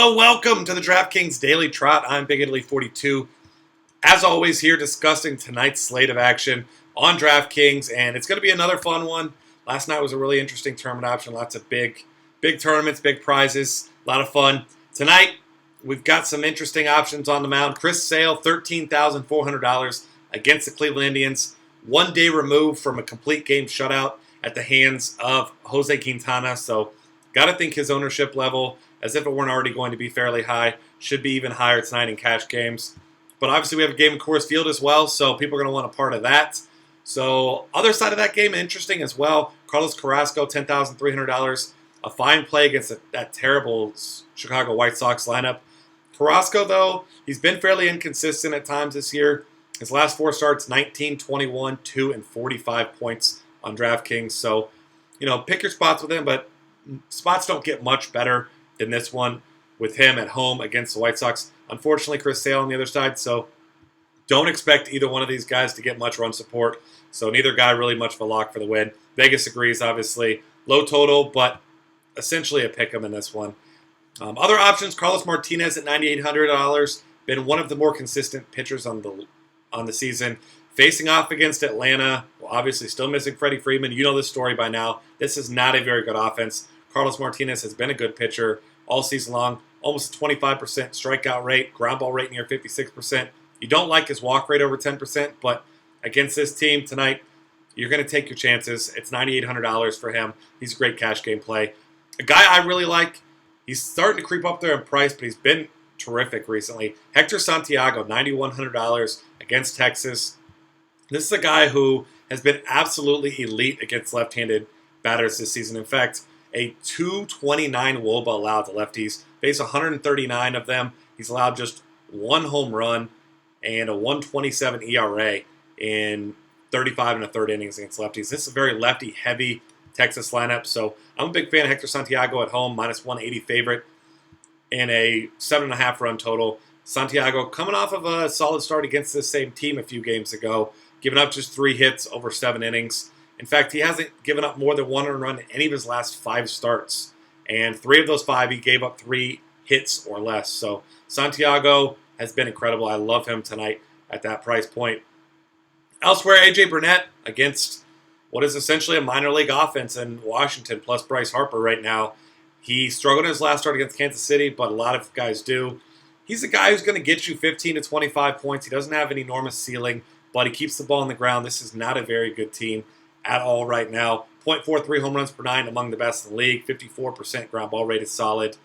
Hello, welcome to the DraftKings Daily Trot. I'm Big Italy 42. As always, here discussing tonight's slate of action on DraftKings, and it's going to be another fun one. Last night was a really interesting tournament option. Lots of big tournaments, big prizes, a lot of fun. Tonight, we've got some interesting options on the mound. Chris Sale, $13,400 against the Cleveland Indians. 1 day removed from a complete game shutout at the hands of Jose Quintana. So, got to think his ownership level, as if it weren't already going to be fairly high, should be even higher tonight in cash games. But obviously we have a game in Coors Field as well, so people are going to want a part of that. So other side of that game, interesting as well. Carlos Carrasco, $10,300. A fine play against that terrible Chicago White Sox lineup. Carrasco, though, he's been fairly inconsistent at times this year. His last 4 starts, 19, 21, 2, and 45 points on DraftKings. So, pick your spots with him, but spots don't get much better than this one with him at home against the White Sox. Unfortunately, Chris Sale on the other side, so don't expect either one of these guys to get much run support. So neither guy really much of a lock for the win. Vegas agrees, obviously. Low total, but essentially a pick 'em in this one. Other options, Carlos Martinez at $9,800. Been one of the more consistent pitchers on the season. Facing off against Atlanta, well, obviously still missing Freddie Freeman. You know this story by now. This is not a very good offense. Carlos Martinez has been a good pitcher all season long. Almost a 25% strikeout rate, ground ball rate near 56%. You don't like his walk rate over 10%, but against this team tonight, you're going to take your chances. It's $9,800 for him. He's a great cash game play. A guy I really like, he's starting to creep up there in price, but he's been terrific recently. Hector Santiago, $9,100 against Texas. This is a guy who has been absolutely elite against left-handed batters this season. In fact, a 229 WOBA allowed to lefties. Faced 139 of them. He's allowed just 1 home run and a 127 ERA in 35 and a third innings against lefties. This is a very lefty-heavy Texas lineup, so I'm a big fan of Hector Santiago at home, minus 180 favorite, and a 7.5 run total. Santiago coming off of a solid start against this same team a few games ago, giving up just 3 hits over 7 innings. In fact, he hasn't given up more than 1 earned run in any of his last 5 starts. And 3 of those 5, he gave up 3 hits or less. So Santiago has been incredible. I love him tonight at that price point. Elsewhere, A.J. Burnett against what is essentially a minor league offense in Washington, plus Bryce Harper right now. He struggled in his last start against Kansas City, but a lot of guys do. He's a guy who's going to get you 15 to 25 points. He doesn't have an enormous ceiling, but he keeps the ball on the ground. This is not a very good team at all right now. 0.43 home runs per 9, among the best in the league. 54% ground ball rate is solid.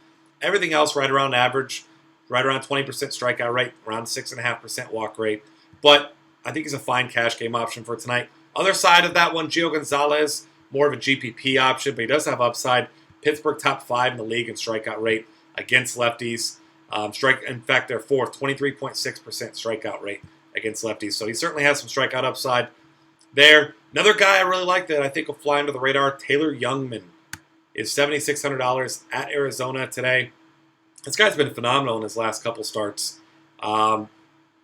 Everything else right around average, right around 20% strikeout rate, around 6.5% walk rate. But I think he's a fine cash game option for tonight. Other side of that one, Gio Gonzalez, more of a GPP option, but he does have upside. Pittsburgh top 5 in the league in strikeout rate against lefties. In fact, they're 4th, 23.6% strikeout rate against lefties. So he certainly has some strikeout upside there. Another guy I really like that I think will fly under the radar, Taylor Youngman, is $7,600 at Arizona today. This guy's been phenomenal in his last couple starts,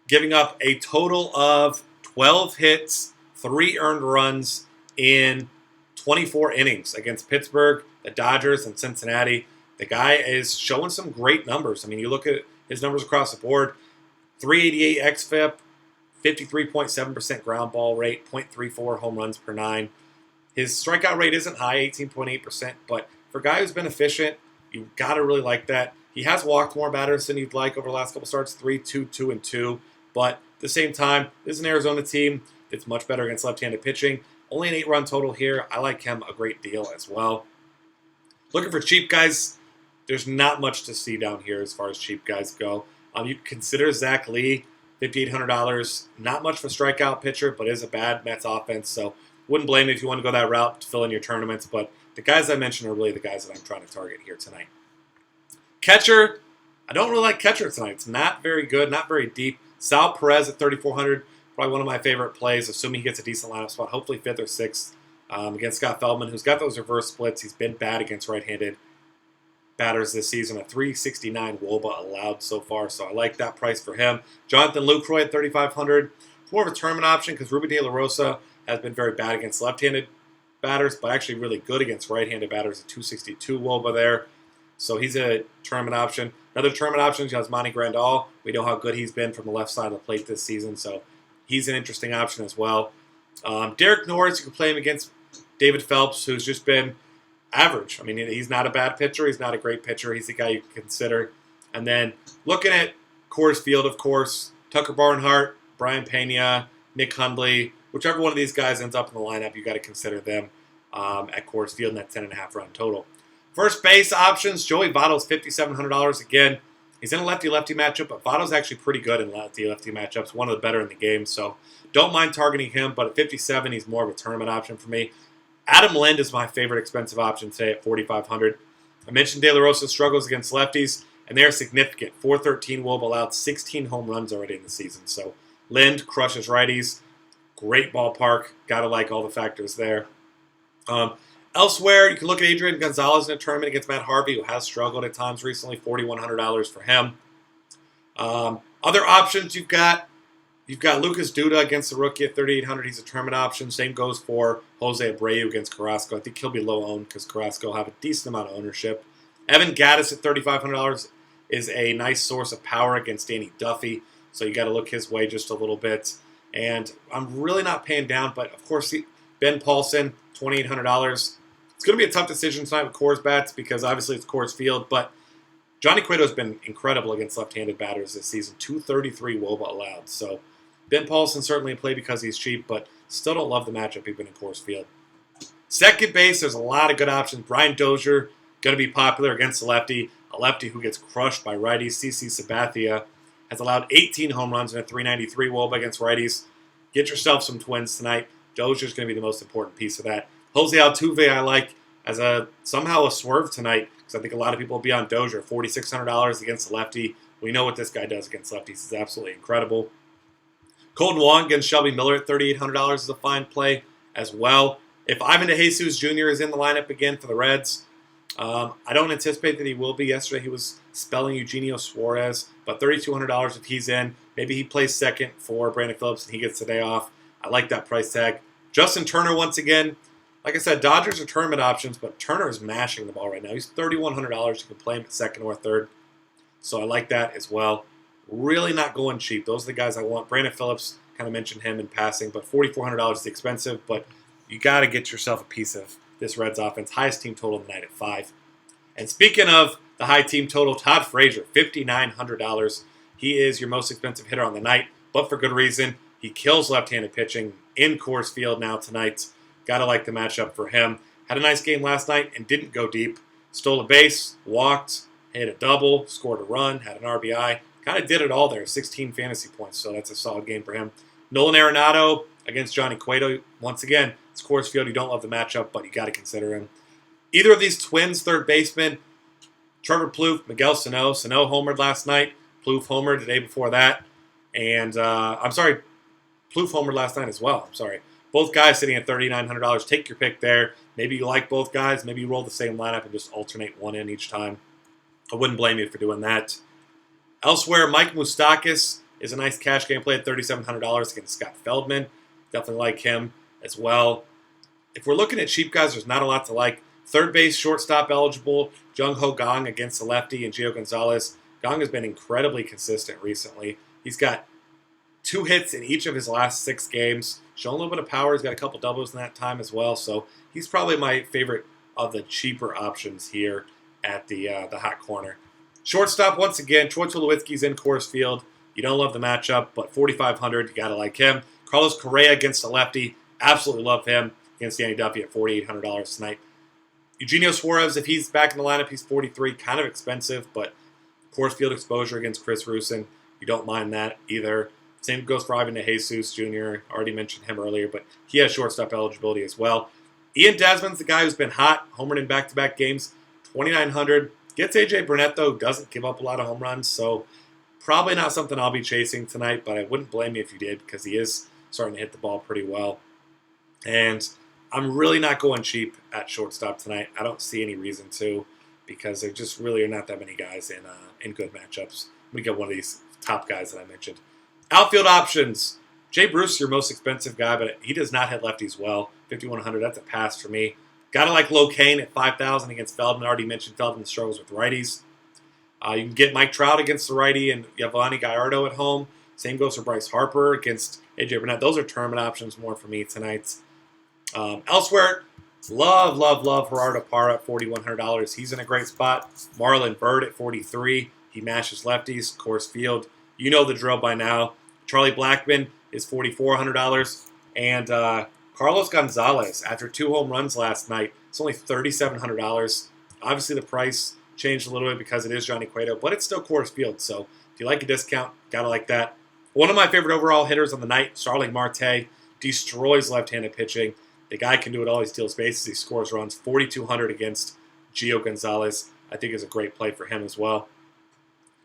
giving up a total of 12 hits, 3 earned runs in 24 innings against Pittsburgh, the Dodgers, and Cincinnati. The guy is showing some great numbers. I mean, you look at his numbers across the board, 388 xFIP, 53.7% ground ball rate, 0.34 home runs per 9. His strikeout rate isn't high, 18.8%, but for a guy who's been efficient, you've got to really like that. He has walked more batters than you'd like over the last couple starts, 3, 2, 2, and 2. But at the same time, this is an Arizona team that's much better against left-handed pitching. Only an 8-run total here. I like him a great deal as well. Looking for cheap guys, there's not much to see down here as far as cheap guys go. You consider Zach Lee, $5,800. Not much of a strikeout pitcher, but is a bad Mets offense. So wouldn't blame you if you want to go that route to fill in your tournaments. But the guys I mentioned are really the guys that I'm trying to target here tonight. Catcher, I don't really like catcher tonight. It's not very good, not very deep. Sal Perez at $3,400, probably one of my favorite plays, assuming he gets a decent lineup spot, hopefully 5th or 6th against Scott Feldman, who's got those reverse splits. He's been bad against right-handed batters this season, a 369 WOBA allowed so far, so I like that price for him. Jonathan Lucroy at $3,500. It's more of a tournament option because Ruben De La Rosa has been very bad against left-handed batters, but actually really good against right-handed batters, a 262 WOBA there. So he's a tournament option. Another tournament option is Yasmani Grandal. We know how good he's been from the left side of the plate this season, so he's an interesting option as well. Derek Norris, you can play him against David Phelps, who's just been average. I mean, he's not a bad pitcher. He's not a great pitcher. He's the guy you can consider. And then looking at Coors Field, of course, Tucker Barnhart, Brian Pena, Nick Hundley, whichever one of these guys ends up in the lineup, you got to consider them at Coors Field in that 10.5 run total. First base options, Joey Votto's $5,700 again. He's in a lefty-lefty matchup, but Votto's actually pretty good in lefty-lefty matchups, one of the better in the game, so don't mind targeting him, but at 57, he's more of a tournament option for me. Adam Lind is my favorite expensive option today at $4,500. I mentioned De La Rosa's struggles against lefties, and they are significant. 413 WOBA allowed, 16 home runs already in the season. So Lind crushes righties. Great ballpark. Got to like all the factors there. Elsewhere, you can look at Adrian Gonzalez in a tournament against Matt Harvey, who has struggled at times recently. $4,100 for him. Other options you've got Lucas Duda against the rookie at $3,800. He's a tournament option. Same goes for Jose Abreu against Carrasco. I think he'll be low owned because Carrasco will have a decent amount of ownership. Evan Gattis at $3,500 is a nice source of power against Danny Duffy, so you got to look his way just a little bit. And I'm really not paying down, but of course, Ben Paulson, $2,800. It's going to be a tough decision tonight with Coors bats because obviously it's Coors Field, but Johnny Cueto's been incredible against left-handed batters this season. 233 WOBA allowed, so Ben Paulson certainly in play because he's cheap, but still don't love the matchup even in Coors Field. Second base, there's a lot of good options. Brian Dozier, going to be popular against the lefty, a lefty who gets crushed by righties. CC Sabathia has allowed 18 home runs and a 393 WOBA against righties. Get yourself some Twins tonight. Dozier's going to be the most important piece of that. Jose Altuve I like as somehow a swerve tonight because I think a lot of people will be on Dozier. $4,600 against the lefty. We know what this guy does against lefties. He's absolutely incredible. Colton Wong against Shelby Miller at $3,800 is a fine play as well. If Ivan DeJesus Jr. is in the lineup again for the Reds, I don't anticipate that he will be. Yesterday he was spelling Eugenio Suarez, but $3,200 if he's in. Maybe he plays second for Brandon Phillips and he gets the day off. I like that price tag. Justin Turner once again. Like I said, Dodgers are tournament options, but Turner is mashing the ball right now. He's $3,100. You can play him at second or third. So I like that as well. Really not going cheap. Those are the guys I want. Brandon Phillips, kind of mentioned him in passing, but $4,400 is expensive, but you got to get yourself a piece of this Reds offense. Highest team total of the night at 5. And speaking of the high team total, Todd Frazier, $5,900. He is your most expensive hitter on the night, but for good reason. He kills left-handed pitching in Coors Field now tonight. Got to like the matchup for him. Had a nice game last night and didn't go deep. Stole a base, walked, hit a double, scored a run, had an RBI. Kind of did it all there, 16 fantasy points, so that's a solid game for him. Nolan Arenado against Johnny Cueto. Once again, it's Coors Field. You don't love the matchup, but you got to consider him. Either of these Twins third basemen, Trevor Plouffe, Miguel Sano. Sano homered last night. Plouffe homered the day before that. And, Plouffe homered last night as well. Both guys sitting at $3,900. Take your pick there. Maybe you like both guys. Maybe you roll the same lineup and just alternate one in each time. I wouldn't blame you for doing that. Elsewhere, Mike Moustakas is a nice cash game play at $3,700 against Scott Feldman. Definitely like him as well. If we're looking at cheap guys, there's not a lot to like. Third base, shortstop eligible, Jung Ho Gong against the lefty and Gio Gonzalez. Gong has been incredibly consistent recently. He's got 2 hits in each of his last 6 games. Showing a little bit of power. He's got a couple doubles in that time as well. So he's probably my favorite of the cheaper options here at the hot corner. Shortstop, once again, Troy Tulowitzki's in Coors Field. You don't love the matchup, but $4,500, you got to like him. Carlos Correa against the lefty. Absolutely love him against Danny Duffy at $4,800 tonight. Eugenio Suarez, if he's back in the lineup, he's $43,000. Kind of expensive, but Coors Field exposure against Chris Rusin. You don't mind that either. Same goes for Ivan DeJesus Jr. Already mentioned him earlier, but he has shortstop eligibility as well. Ian Desmond's the guy who's been hot, homered in back-to-back games, $2,900. Gets A.J. Burnett, though, doesn't give up a lot of home runs, so probably not something I'll be chasing tonight, but I wouldn't blame you if you did because he is starting to hit the ball pretty well. And I'm really not going cheap at shortstop tonight. I don't see any reason to because there just really are not that many guys in good matchups. Let me get one of these top guys that I mentioned. Outfield options. Jay Bruce, your most expensive guy, but he does not hit lefties well. $5,100, that's a pass for me. Gotta like Locaine at 5,000 against Feldman. Already mentioned Feldman struggles with righties. You can get Mike Trout against the righty and Yovani Gallardo at home. Same goes for Bryce Harper against AJ Burnett. Those are tournament options more for me tonight. Elsewhere, love Gerardo Parra at $4,100. He's in a great spot. Marlon Byrd at 43. He mashes lefties, Coors Field. You know the drill by now. Charlie Blackmon is $4,400. And Carlos Gonzalez, after 2 home runs last night, it's only $3,700. Obviously, the price changed a little bit because it is Johnny Cueto, but it's still Coors Field. So if you like a discount, gotta like that. One of my favorite overall hitters on the night, Starling Marte, destroys left-handed pitching. The guy can do it all. He steals bases. He scores runs. 4,200 against Gio Gonzalez. I think is a great play for him as well.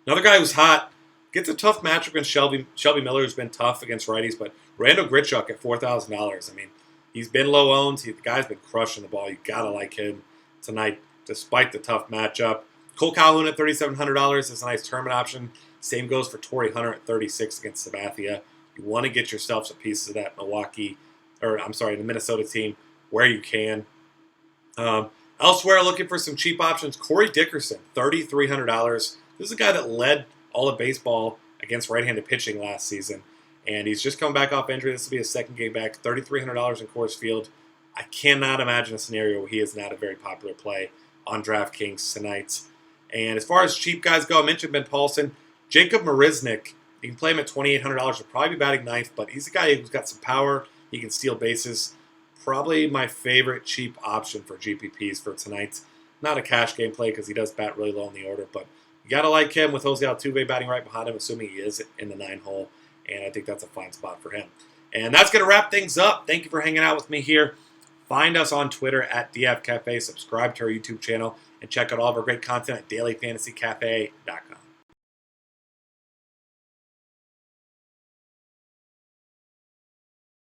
Another guy who's hot, gets a tough matchup against Shelby Miller, who's been tough against righties, but Randall Grichuk at $4,000. I mean, he's been low owned. The guy's been crushing the ball. You got to like him tonight, despite the tough matchup. Cole Calhoun at $3,700 is a nice tournament option. Same goes for Torrey Hunter at $36 against Sabathia. You want to get yourself some pieces of that the Minnesota team where you can. Elsewhere, looking for some cheap options, Corey Dickerson, $3,300. This is a guy that led all of baseball against right-handed pitching last season, and he's just come back off injury. This will be his second game back. $3,300 in Coors Field. I cannot imagine a scenario where he is not a very popular play on DraftKings tonight. And as far as cheap guys go, I mentioned Ben Paulson. Jacob Marisnik, you can play him at $2,800. He'll probably be batting ninth, but he's a guy who's got some power. He can steal bases. Probably my favorite cheap option for GPPs for tonight. Not a cash game play because he does bat really low in the order, but you got to like him with Jose Altuve batting right behind him, assuming he is in the 9 hole, and I think that's a fine spot for him. And that's going to wrap things up. Thank you for hanging out with me here. Find us on Twitter at DF Cafe. Subscribe to our YouTube channel, and check out all of our great content at dailyfantasycafe.com.